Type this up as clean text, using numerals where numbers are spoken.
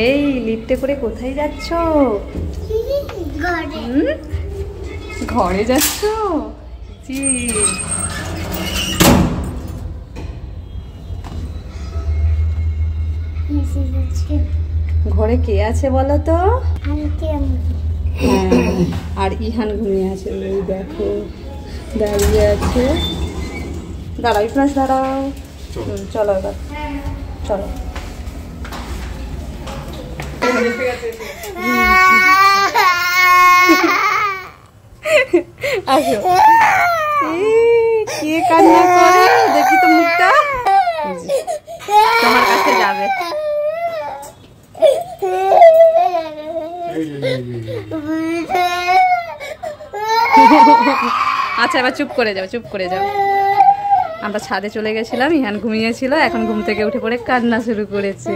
এই লিফটে করে কোথায় যাচ্ছ? ঘরে যাচ্ছ? জি। ঘরে কে আছে বলো তো? আর ইহান ঘুমিয়ে আছে, ওই দেখো দাঁড়িয়ে আছে। দাঁড়াও ইফরাজ, দাঁড়াও। চলো এবার চলো। আসো। কে কান্না করে দেখি তো মুখটা। তোমার কাছে যাবে। আচ্ছা এবার চুপ করে যাও, চুপ করে যাও। আমরা ছাদে চলে গেছিলাম, ইহান ঘুমিয়েছিল, এখন ঘুম থেকে উঠে পড়ে কান্না শুরু করেছে।